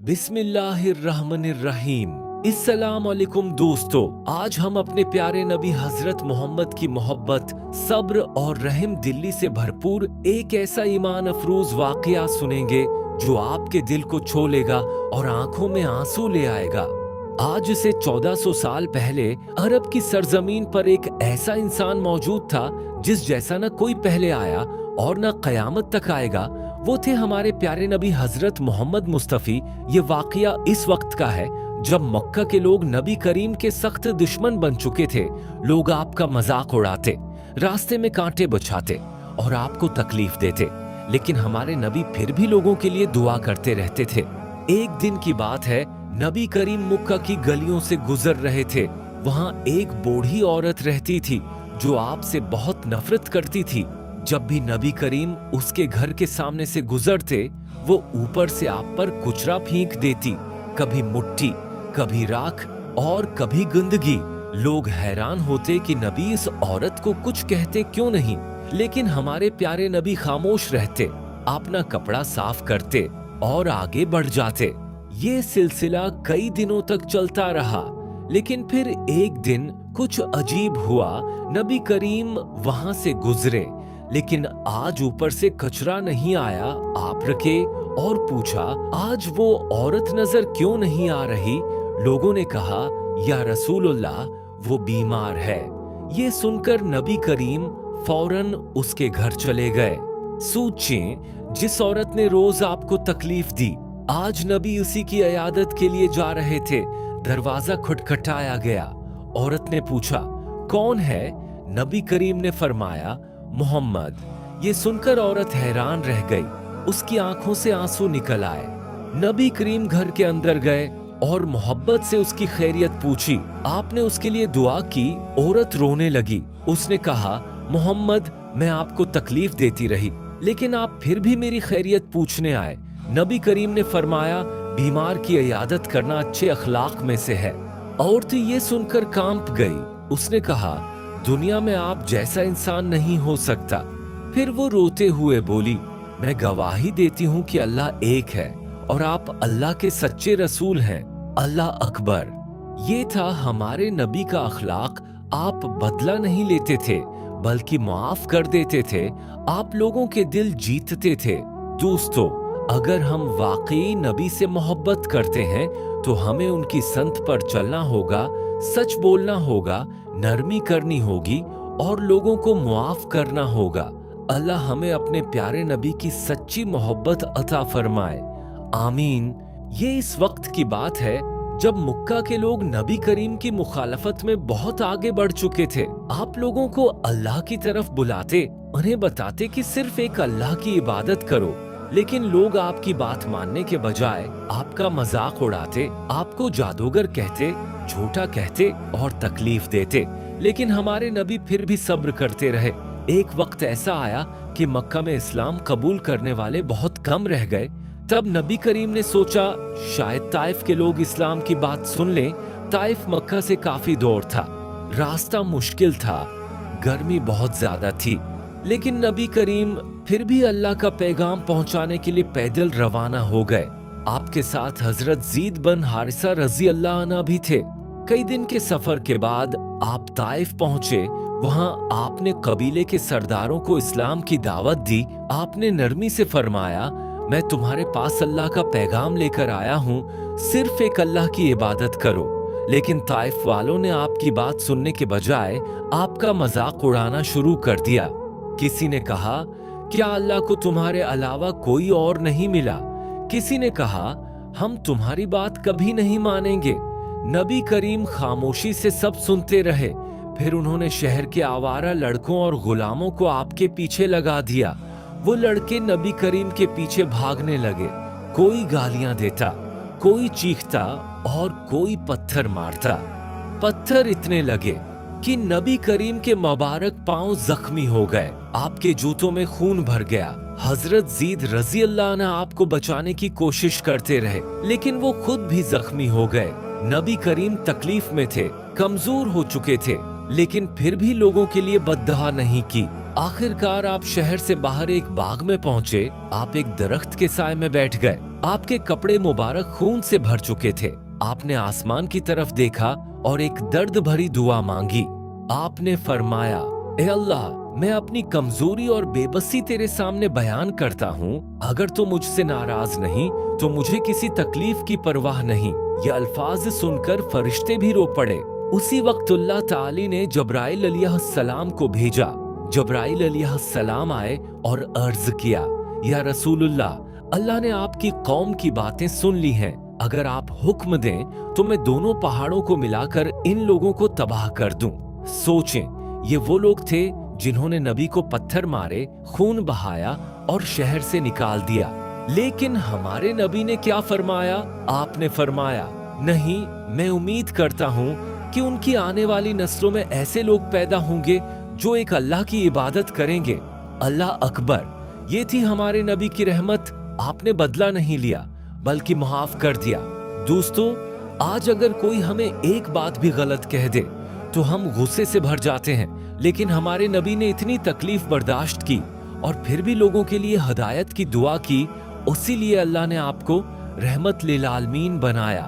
बिस्मिल्लाहिर्रहमानिर्रहीम। अस्सलाम वालेकुम दोस्तों, आज हम अपने प्यारे नबी हजरत मोहम्मद की मोहब्बत, सब्र और रहम दिली से भरपूर एक ऐसा ईमान अफरोज वाकया सुनेंगे जो आपके दिल को छू लेगा और आंखों में आंसू ले आएगा। आज से 1400 साल पहले अरब की सरजमीन पर एक ऐसा इंसान मौजूद था जिस जैसा न कोई पहले आया और न कयामत तक आएगा। वो थे हमारे प्यारे नबी हजरत मोहम्मद मुस्तफ़ी। ये वाकया इस वक्त का है जब मक्का के लोग नबी करीम के सख्त दुश्मन बन चुके थे। लोग आपका मजाक उड़ाते, रास्ते में कांटे बिछाते और आपको तकलीफ देते, लेकिन हमारे नबी फिर भी लोगों के लिए दुआ करते रहते थे। एक दिन की बात है, नबी करीम मक्का की गलियों से गुजर रहे थे। वहां एक बूढ़ी औरत रहती थी जो आपसे बहुत नफरत करती थी। जब भी नबी करीम उसके घर के सामने से गुजरते, वो ऊपर से आप पर कुचरा फेंक देती, कभी मुट्ठी, कभी राख और कभी गंदगी। लोग हैरान होते कि नबी इस औरत को कुछ कहते क्यों नहीं, लेकिन हमारे प्यारे नबी खामोश रहते, अपना कपड़ा साफ करते और आगे बढ़ जाते। ये सिलसिला कई दिनों तक चलता रहा, लेकिन फिर एक दिन कुछ अजीब हुआ। नबी करीम वहां से गुजरे, लेकिन आज ऊपर से कचरा नहीं आया। आप रखे और पूछा, आज वो औरत नजर क्यों नहीं आ रही? लोगों ने कहा, या रसूलुल्लाह, वो बीमार है। ये सुनकर नबी करीम फौरन उसके घर चले गए। सोचें, जिस औरत ने रोज आपको तकलीफ दी, आज नबी उसी की इयादत के लिए जा रहे थे। दरवाजा खटखटाया गया। औरत ने पूछा, कौन है? नबी करीम ने फरमाया, मोहम्मद। ये सुनकर औरत हैरान रह गई, उसकी आंखों से आंसू निकल आए। नबी करीम घर के अंदर गए और मोहब्बत से उसकी खैरियत पूछी। आपने उसके लिए दुआ की। औरत रोने लगी। उसने कहा, मोहम्मद, मैं आपको तकलीफ देती रही, लेकिन आप फिर भी मेरी खैरियत पूछने आए। नबी करीम ने फरमाया, बीमार की इयादत करना अच्छे अखलाक में से है। औरत ये सुनकर कांप गई। उसने कहा, दुनिया में आप जैसा इंसान नहीं हो सकता। फिर वो रोते हुए बोली, मैं गवाही देती हूँ कि अल्लाह एक है और आप अल्लाह के सच्चे रसूल हैं। अल्लाह अकबर। ये था हमारे नबी का अखलाक। आप बदला नहीं लेते थे, बल्कि माफ कर देते थे। आप लोगों के दिल जीतते थे। दोस्तों, अगर हम वाकई नबी से मोहब्बत करते हैं तो हमें उनकी संत पर चलना होगा, सच बोलना होगा, नरमी करनी होगी और लोगों को मुआफ करना होगा। अल्लाह हमें अपने प्यारे नबी की सच्ची मोहब्बत अता फरमाए, आमीन। ये इस वक्त की बात है जब मक्का के लोग नबी करीम की मुखालफत में बहुत आगे बढ़ चुके थे। आप लोगों को अल्लाह की तरफ बुलाते, उन्हें बताते कि सिर्फ एक अल्लाह की इबादत करो, लेकिन लोग आपकी बात मानने के बजाय आपका मजाक उड़ाते, आपको जादूगर कहते, झूठा कहते और तकलीफ देते। लेकिन हमारे नबी फिर भी सब्र करते रहे। एक वक्त ऐसा आया कि मक्का में इस्लाम कबूल करने वाले बहुत कम रह गए। तब नबी करीम ने सोचा, शायद ताइफ के लोग इस्लाम की बात सुन लें। ताइफ मक्का से काफी दूर था, रास्ता मुश्किल था, गर्मी बहुत ज्यादा थी, लेकिन नबी करीम फिर भी अल्लाह का पैगाम पहुंचाने के लिए पैदल रवाना हो गए। आपके साथ हजरत ज़ीद बिन हारिसा रजी अल्लाह अन्हु भी थे। कई दिन के सफर के बाद आप ताइफ पहुंचे। वहां आपने कबीले के सरदारों को इस्लाम की दावत दी। आपने नरमी से फरमाया, मैं तुम्हारे पास अल्लाह का पैगाम लेकर आया हूँ, सिर्फ एक अल्लाह की इबादत करो। लेकिन ताइफ वालों ने आपकी बात सुनने के बजाय आपका मजाक उड़ाना शुरू कर दिया। किसी ने कहा, क्या अल्लाह को तुम्हारे अलावा कोई और नहीं मिला? किसी ने कहा, हम तुम्हारी बात कभी नहीं मानेंगे। नबी करीम खामोशी से सब सुनते रहे। फिर उन्होंने शहर के आवारा लड़कों और गुलामों को आपके पीछे लगा दिया। वो लड़के नबी करीम के पीछे भागने लगे। कोई गालियां देता, कोई चीखता और कोई पत्थर मारता। पत्थर इतने लगे कि नबी करीम के मुबारक पांव जख्मी हो गए। आपके जूतों में खून भर गया। हजरत ज़ीद रजी अल्लाह अन्हु आपको बचाने की कोशिश करते रहे, लेकिन वो खुद भी जख्मी हो गए। नबी करीम तकलीफ में थे, कमजोर हो चुके थे, लेकिन फिर भी लोगों के लिए बद्दुआ नहीं की। आखिरकार आप शहर से बाहर एक बाग में पहुंचे। आप एक दरख्त के साए में बैठ गए। आपके कपड़े मुबारक खून से भर चुके थे। आपने आसमान की तरफ देखा और एक दर्द भरी दुआ मांगी। आपने फरमाया, ए अल्लाह, मैं अपनी कमजोरी और बेबसी तेरे सामने बयान करता हूँ। अगर तू मुझसे नाराज नहीं तो मुझे किसी तकलीफ की परवाह नहीं। ये अल्फाज सुनकर फरिश्ते भी रो पड़े। उसी वक्त अल्लाह ताली ने जब्राइल अलैहिस्सलाम को भेजा। जब्राइल अलैहिस्सलाम आए और अर्ज किया, या रसूलुल्लाह, अल्लाह ने आपकी कौम की बातें सुन ली हैं। अगर आप हुक्म दें तो मैं दोनों पहाड़ों को मिलाकर इन लोगों को तबाह कर दूं। सोचें, ये वो लोग थे जिन्होंने नबी को पत्थर मारे, खून बहाया और शहर से निकाल दिया। लेकिन हमारे नबी ने क्या फरमाया? आपने फरमाया, नहीं, मैं उम्मीद करता हूँ कि उनकी आने वाली नस्लों में ऐसे लोग पैदा होंगे जो एक अल्लाह की इबादत करेंगे। अल्लाह अकबर। ये थी हमारे नबी की रहमत। आपने बदला नहीं लिया बल्कि माफ कर दिया। दोस्तों, आज अगर कोई हमें एक बात भी गलत कह दे तो हम गुस्से से भर जाते हैं, लेकिन हमारे नबी ने इतनी तकलीफ बर्दाश्त की और फिर भी लोगों के लिए हदायत की दुआ की। उसीलिए अल्लाह ने आपको रहमत लिल आलमीन बनाया।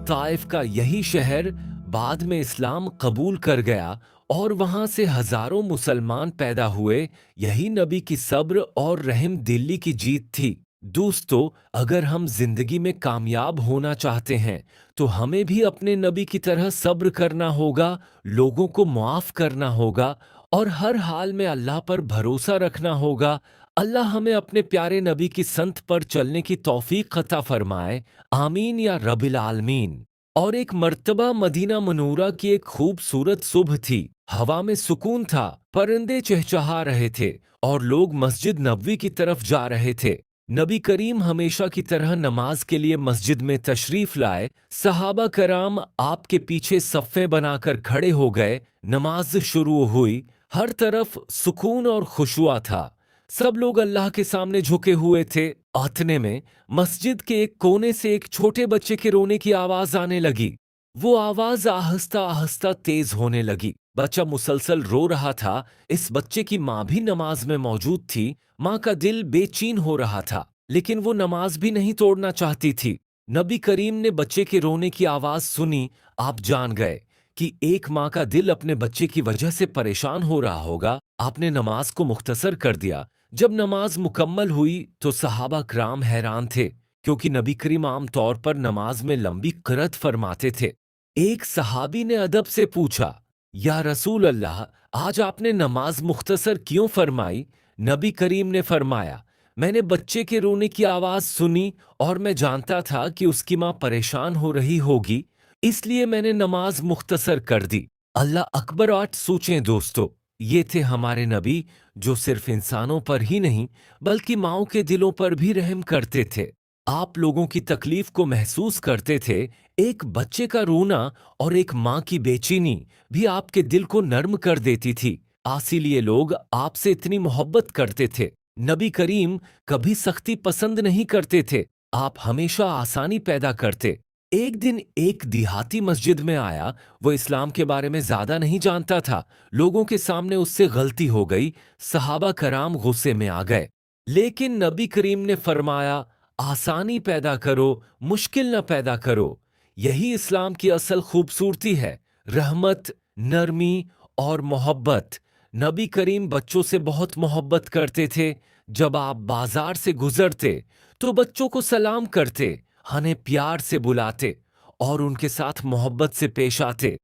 ताइफ का यही शहर बाद में इस्लाम कबूल कर गया और वहां से हजारों मुसलमान पैदा हुए। यही नबी की सब्र और रहम दिली की जीत थी। दोस्तों, अगर हम जिंदगी में कामयाब होना चाहते हैं तो हमें भी अपने नबी की तरह सब्र करना होगा, लोगों को माफ करना होगा और हर हाल में अल्लाह पर भरोसा रखना होगा। अल्लाह हमें अपने प्यारे नबी की संत पर चलने की तौफीक अता फरमाए। आमीन या रब्बिल आलमीन। और एक मर्तबा मदीना मनूरा की एक खूबसूरत सुबह थी। हवा में सुकून था, परिंदे चहचहा रहे थे और लोग मस्जिद नबवी की तरफ जा रहे थे। नबी करीम हमेशा की तरह नमाज के लिए मस्जिद में तशरीफ लाए। सहाबा कराम आपके पीछे सफ़े बनाकर खड़े हो गए। नमाज शुरू हुई। हर तरफ सुकून और खुशुआ था। सब लोग अल्लाह के सामने झुके हुए थे। इतने में मस्जिद के एक कोने से एक छोटे बच्चे के रोने की आवाज आने लगी। वो आवाज आहिस्ता आहिस्ता तेज होने लगी। बच्चा मुसलसल रो रहा था। इस बच्चे की माँ भी नमाज में मौजूद थी। माँ का दिल बेचैन हो रहा था, लेकिन वो नमाज भी नहीं तोड़ना चाहती थी। नबी करीम ने बच्चे के रोने की आवाज सुनी। आप जान गए कि एक माँ का दिल अपने बच्चे की वजह से परेशान हो रहा होगा। आपने नमाज को मुख्तसर कर दिया। जब नमाज मुकम्मल हुई तो सहाबा कराम हैरान थे, क्योंकि नबी करीम आम तौर पर नमाज में लंबी क़िरात फरमाते थे। एक सहाबी ने अदब से पूछा, या रसूल अल्लाह, आज आपने नमाज मुख्तसर क्यों फरमाई? नबी करीम ने फरमाया, मैंने बच्चे के रोने की आवाज सुनी और मैं जानता था कि उसकी माँ परेशान हो रही होगी, इसलिए मैंने नमाज मुख्तसर कर दी। अल्लाह अकबर। आज सोचें दोस्तों, ये थे हमारे नबी जो सिर्फ इंसानों पर ही नहीं बल्कि माँओं के दिलों पर भी रहम करते थे। आप लोगों की तकलीफ को महसूस करते थे। एक बच्चे का रोना और एक माँ की बेचैनी भी आपके दिल को नर्म कर देती थी। इसीलिए लोग आपसे इतनी मोहब्बत करते थे। नबी करीम कभी सख्ती पसंद नहीं करते थे। आप हमेशा आसानी पैदा करते। एक दिन एक देहाती मस्जिद में आया। वो इस्लाम के बारे में ज्यादा नहीं जानता था। लोगों के सामने उससे गलती हो गई। सहाबा कराम गुस्से में आ गए, लेकिन नबी करीम ने फरमाया, आसानी पैदा करो, मुश्किल न पैदा करो। यही इस्लाम की असल खूबसूरती है, रहमत, नरमी और मोहब्बत। नबी करीम बच्चों से बहुत मोहब्बत करते थे। जब आप बाजार से गुजरते तो बच्चों को सलाम करते, हमें प्यार से बुलाते और उनके साथ मोहब्बत से पेश आते।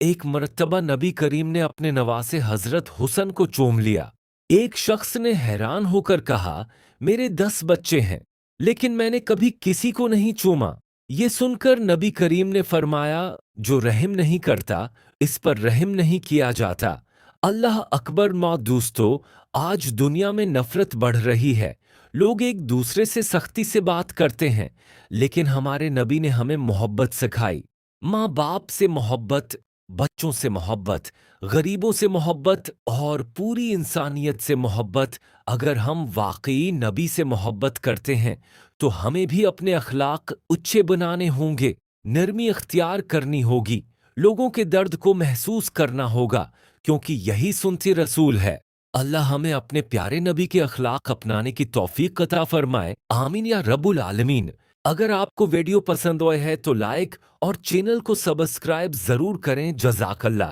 एक मर्तबा नबी करीम ने अपने नवासे हजरत हुसन को चूम लिया। एक शख्स ने हैरान होकर कहा, मेरे 10 बच्चे हैं, लेकिन मैंने कभी किसी को नहीं चूमा। ये सुनकर नबी करीम ने फरमाया, जो रहम नहीं करता इस पर रहम नहीं किया जाता। अल्लाह अकबर। दोस्तों, आज दुनिया में नफरत बढ़ रही है। लोग एक दूसरे से सख्ती से बात करते हैं, लेकिन हमारे नबी ने हमें मोहब्बत सिखाई। माँ बाप से मोहब्बत, बच्चों से मोहब्बत, गरीबों से मोहब्बत और पूरी इंसानियत से मोहब्बत। अगर हम वाकई नबी से मोहब्बत करते हैं तो हमें भी अपने अखलाक अच्छे बनाने होंगे, नरमी इख्तियार करनी होगी, लोगों के दर्द को महसूस करना होगा, क्योंकि यही सुन्नत रसूल है। अल्लाह हमें अपने प्यारे नबी के अखलाक अपनाने की तौफीक अता फरमाए, आमीन या रब्बुल आलमीन। अगर आपको वीडियो पसंद आए है तो लाइक और चैनल को सब्सक्राइब जरूर करें। जज़ाकल्लाह।